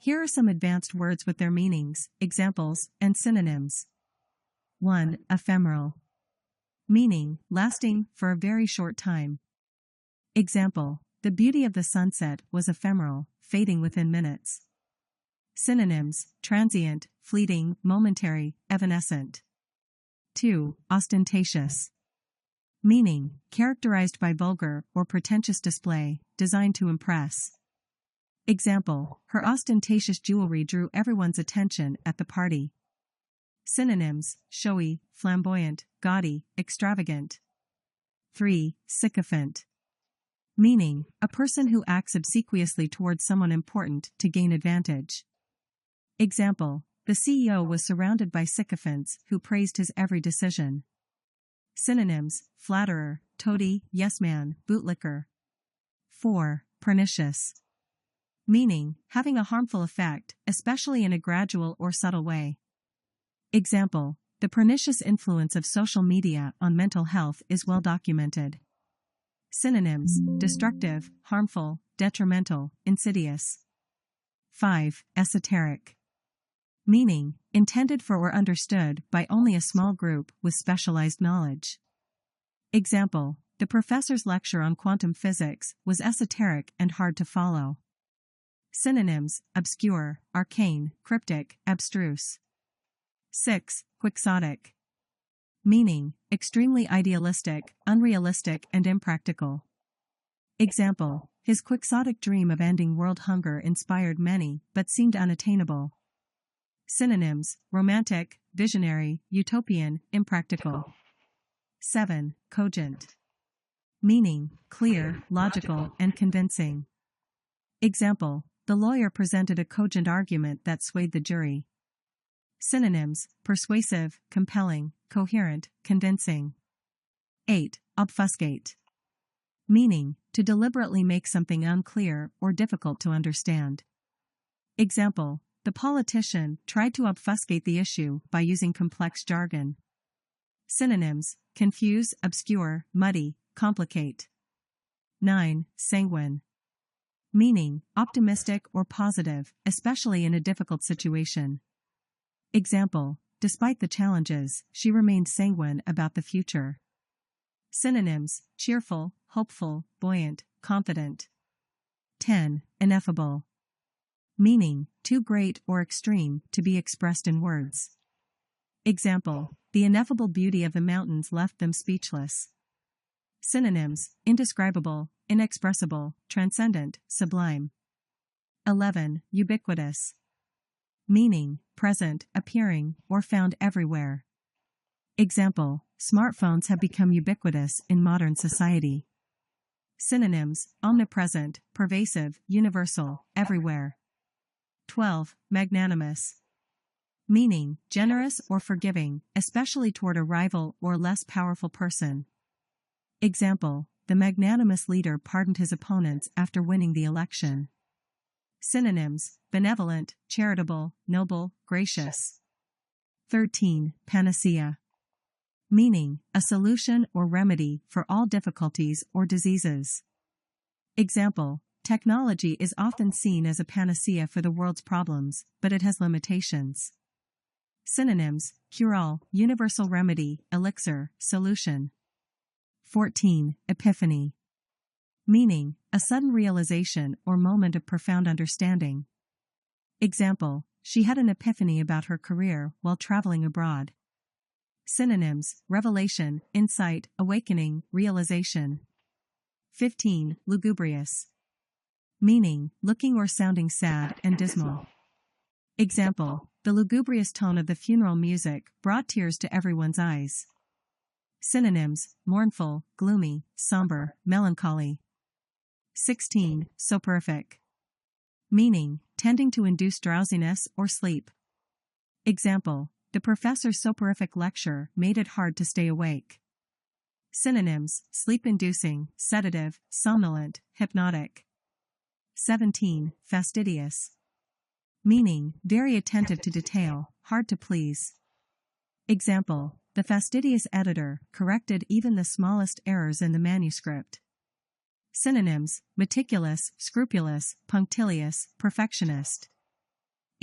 Here are some advanced words with their meanings, examples, and synonyms. 1. Ephemeral. Meaning, lasting for a very short time. Example, the beauty of the sunset was ephemeral, fading within minutes. Synonyms, transient, fleeting, momentary, evanescent. 2. Ostentatious. Meaning, characterized by vulgar or pretentious display, designed to impress. Example, her ostentatious jewelry drew everyone's attention at the party. Synonyms, showy, flamboyant, gaudy, extravagant. 3. Sycophant. Meaning, a person who acts obsequiously towards someone important to gain advantage. Example, the CEO was surrounded by sycophants who praised his every decision. Synonyms, flatterer, toady, yes man, bootlicker. 4. Pernicious. Meaning, having a harmful effect, especially in a gradual or subtle way. Example, the pernicious influence of social media on mental health is well documented. Synonyms, destructive, harmful, detrimental, insidious. 5. Esoteric. Meaning, intended for or understood by only a small group with specialized knowledge. Example, the professor's lecture on quantum physics was esoteric and hard to follow. Synonyms, obscure, arcane, cryptic, abstruse. 6. Quixotic. Meaning, extremely idealistic, unrealistic and impractical. Example, his quixotic dream of ending world hunger inspired many, but seemed unattainable. Synonyms, romantic, visionary, utopian, impractical. 7. Cogent. Meaning, clear, logical, and convincing. Example, the lawyer presented a cogent argument that swayed the jury. Synonyms, persuasive, compelling, coherent, convincing. 8. Obfuscate. Meaning, to deliberately make something unclear or difficult to understand. Example, the politician tried to obfuscate the issue by using complex jargon. Synonyms, confuse, obscure, muddy, complicate. 9. Sanguine. Meaning, optimistic or positive, especially in a difficult situation. Example, despite the challenges, she remained sanguine about the future. Synonyms, cheerful, hopeful, buoyant, confident. 10. Ineffable. Meaning, too great or extreme to be expressed in words. Example, the ineffable beauty of the mountains left them speechless. Synonyms, indescribable, inexpressible, transcendent, sublime. 11. Ubiquitous. Meaning, present, appearing, or found everywhere. Example, smartphones have become ubiquitous in modern society. Synonyms, omnipresent, pervasive, universal, everywhere. 12. Magnanimous. Meaning, generous or forgiving, especially toward a rival or less powerful person. Example, the magnanimous leader pardoned his opponents after winning the election. Synonyms, benevolent, charitable, noble, gracious. 13. Panacea. Meaning, a solution or remedy for all difficulties or diseases. Example, technology is often seen as a panacea for the world's problems, but it has limitations. Synonyms, cure-all, universal remedy, elixir, solution. 14. Epiphany. Meaning, a sudden realization or moment of profound understanding. Example, she had an epiphany about her career while traveling abroad. Synonyms, revelation, insight, awakening, realization. 15. Lugubrious. Meaning, looking or sounding sad and dismal. Example, the lugubrious tone of the funeral music brought tears to everyone's eyes. Synonyms, mournful, gloomy, somber, melancholy. 16. Soporific. Meaning, tending to induce drowsiness or sleep. Example, the professor's soporific lecture made it hard to stay awake. Synonyms, sleep-inducing, sedative, somnolent, hypnotic. 17. Fastidious. Meaning, very attentive to detail, hard to please. Example, the fastidious editor corrected even the smallest errors in the manuscript. Synonyms, meticulous, scrupulous, punctilious, perfectionist.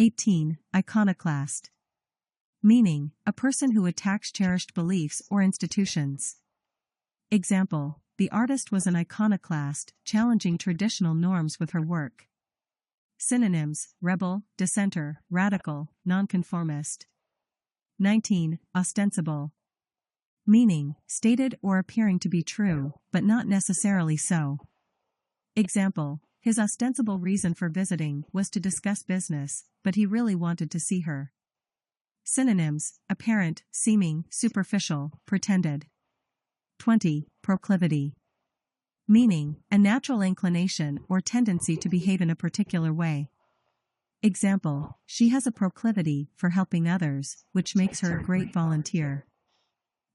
18. Iconoclast. Meaning, a person who attacks cherished beliefs or institutions. Example, the artist was an iconoclast, challenging traditional norms with her work. Synonyms, rebel, dissenter, radical, nonconformist. 19. Ostensible. Meaning, stated or appearing to be true, but not necessarily so. Example, his ostensible reason for visiting was to discuss business, but he really wanted to see her. Synonyms, apparent, seeming, superficial, pretended. 20. Proclivity. Meaning, a natural inclination or tendency to behave in a particular way. Example, she has a proclivity for helping others, which makes her a great volunteer.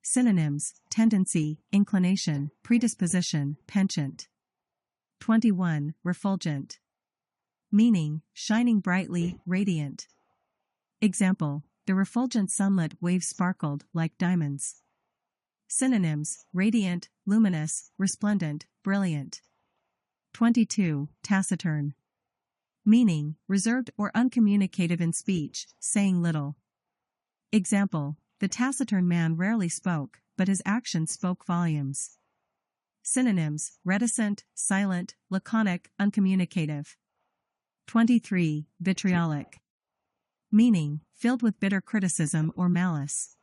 Synonyms, tendency, inclination, predisposition, penchant. 21. Refulgent. Meaning, shining brightly, radiant. Example, the refulgent sunlit waves sparkled like diamonds. Synonyms, radiant, luminous, resplendent, brilliant. 22. Taciturn. Meaning, reserved or uncommunicative in speech, saying little. Example, the taciturn man rarely spoke, but his actions spoke volumes. Synonyms, reticent, silent, laconic, uncommunicative. 23. Vitriolic. Meaning, filled with bitter criticism or malice.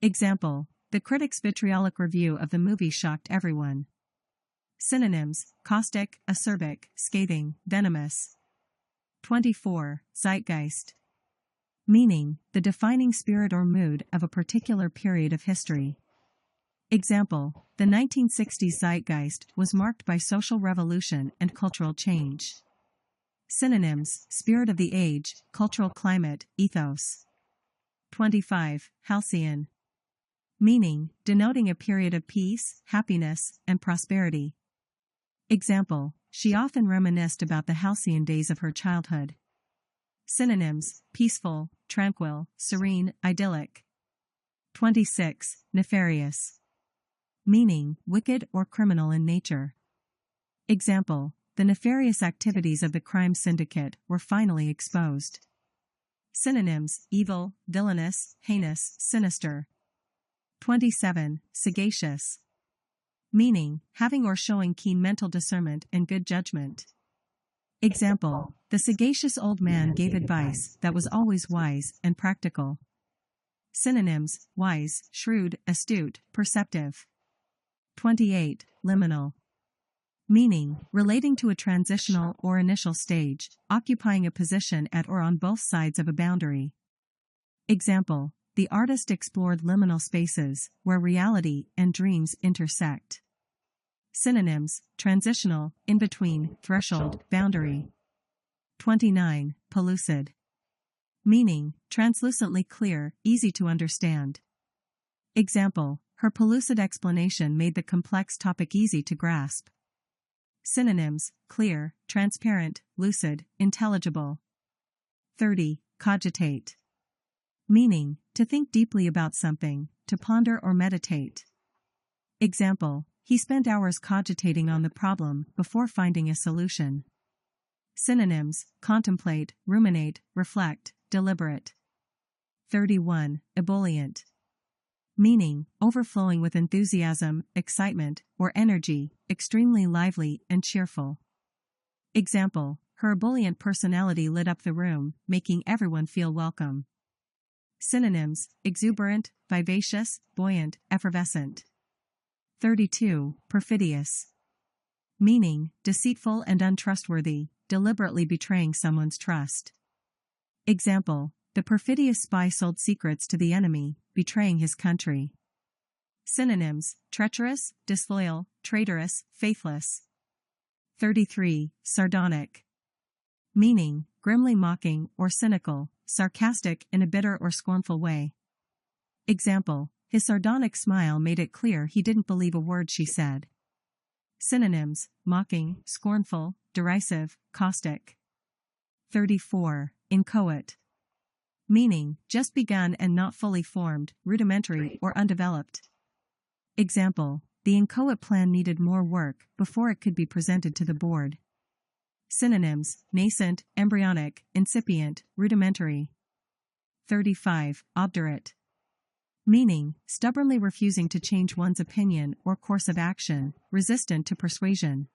Example, the critic's vitriolic review of the movie shocked everyone. Synonyms, caustic, acerbic, scathing, venomous. 24. Zeitgeist. Meaning, the defining spirit or mood of a particular period of history. Example, the 1960s zeitgeist was marked by social revolution and cultural change. Synonyms, spirit of the age, cultural climate, ethos. 25. Halcyon. Meaning, denoting a period of peace, happiness, and prosperity. Example, she often reminisced about the halcyon days of her childhood. Synonyms, peaceful, tranquil, serene, idyllic. 26. Nefarious. Meaning, wicked or criminal in nature. Example, the nefarious activities of the crime syndicate were finally exposed. Synonyms, evil, villainous, heinous, sinister. 27. Sagacious. Meaning, having or showing keen mental discernment and good judgment. Example, the sagacious old man gave advice that was always wise and practical. Synonyms, wise, shrewd, astute, perceptive. 28. Liminal. Meaning, relating to a transitional or initial stage, occupying a position at or on both sides of a boundary. Example, the artist explored liminal spaces, where reality and dreams intersect. Synonyms, transitional, in-between, threshold, boundary. 29. Pellucid. Meaning, translucently clear, easy to understand. Example, her pellucid explanation made the complex topic easy to grasp. Synonyms, clear, transparent, lucid, intelligible. 30. Cogitate. Meaning, to think deeply about something, to ponder or meditate. Example, he spent hours cogitating on the problem before finding a solution. Synonyms, contemplate, ruminate, reflect, deliberate. 31. Ebullient. Meaning, overflowing with enthusiasm, excitement, or energy, extremely lively and cheerful. Example, her ebullient personality lit up the room, making everyone feel welcome. Synonyms, exuberant, vivacious, buoyant, effervescent. 32. Perfidious. Meaning, deceitful and untrustworthy, deliberately betraying someone's trust. Example, the perfidious spy sold secrets to the enemy, betraying his country. Synonyms, treacherous, disloyal, traitorous, faithless. 33. Sardonic. Meaning, grimly mocking or cynical, sarcastic in a bitter or scornful way. Example, his sardonic smile made it clear he didn't believe a word she said. Synonyms, mocking, scornful, derisive, caustic. 34. Inchoate. Meaning, just begun and not fully formed, rudimentary or undeveloped. Example, the inchoate plan needed more work before it could be presented to the board. Synonyms: nascent, embryonic, incipient, rudimentary. 35. Obdurate. Meaning, stubbornly refusing to change one's opinion or course of action, resistant to persuasion.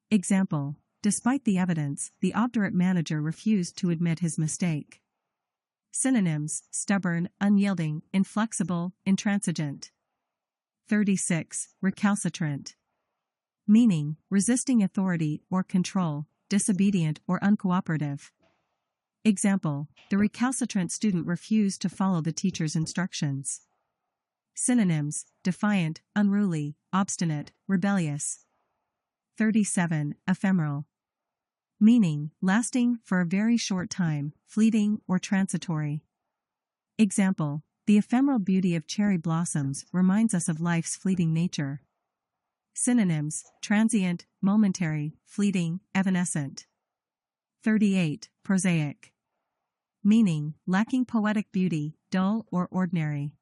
Example: despite the evidence, the obdurate manager refused to admit his mistake. Synonyms: stubborn, unyielding, inflexible, intransigent. 36. Recalcitrant. Meaning, resisting authority or control, disobedient or uncooperative. Example: the recalcitrant student refused to follow the teacher's instructions. Synonyms: defiant, unruly, obstinate, rebellious. 37. Ephemeral. Meaning, lasting for a very short time, fleeting or transitory. Example: the ephemeral beauty of cherry blossoms reminds us of life's fleeting nature. Synonyms: transient, momentary, fleeting, evanescent. 38. Prosaic. Meaning, lacking poetic beauty, dull or ordinary.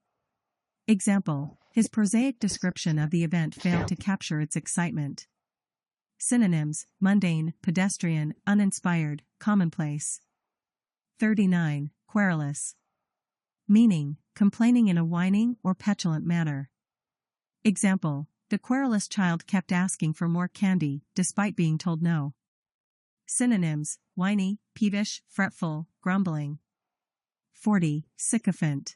Example: his prosaic description of the event failed to capture its excitement. Synonyms: mundane, pedestrian, uninspired, commonplace. 39. Querulous. Meaning, complaining in a whining or petulant manner. Example: the querulous child kept asking for more candy, despite being told no. Synonyms: whiny, peevish, fretful, grumbling. 40. Sycophant.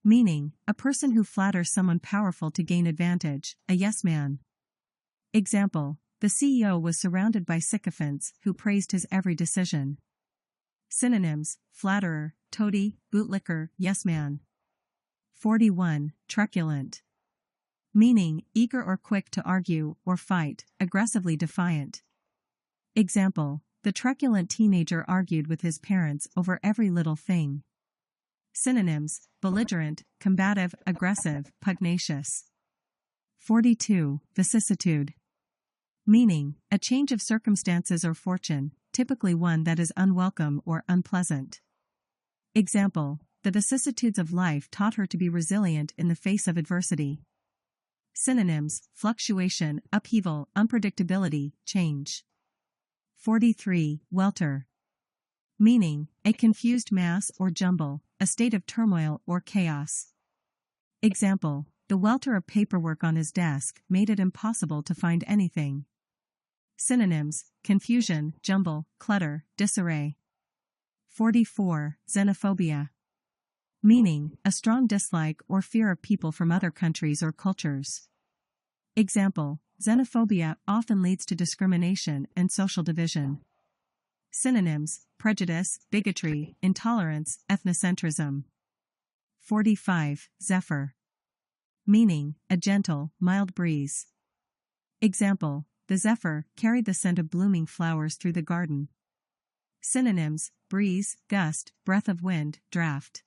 Meaning, a person who flatters someone powerful to gain advantage, a yes man. Example: the CEO was surrounded by sycophants who praised his every decision. Synonyms: flatterer, toady, bootlicker, yes man. 41. Truculent. Meaning, eager or quick to argue or fight, aggressively defiant. Example: the truculent teenager argued with his parents over every little thing. Synonyms: belligerent, combative, aggressive, pugnacious. 42. Vicissitude. Meaning, a change of circumstances or fortune, typically one that is unwelcome or unpleasant. Example: the vicissitudes of life taught her to be resilient in the face of adversity. Synonyms: fluctuation, upheaval, unpredictability, change. 43. Welter. Meaning, a confused mass or jumble, a state of turmoil or chaos. Example: the welter of paperwork on his desk made it impossible to find anything. Synonyms: confusion, jumble, clutter, disarray. 44. Xenophobia. Meaning, a strong dislike or fear of people from other countries or cultures. Example: xenophobia often leads to discrimination and social division. Synonyms: prejudice, bigotry, intolerance, ethnocentrism. 45. Zephyr. Meaning, a gentle, mild breeze. Example: the zephyr carried the scent of blooming flowers through the garden. Synonyms: breeze, gust, breath of wind, draft.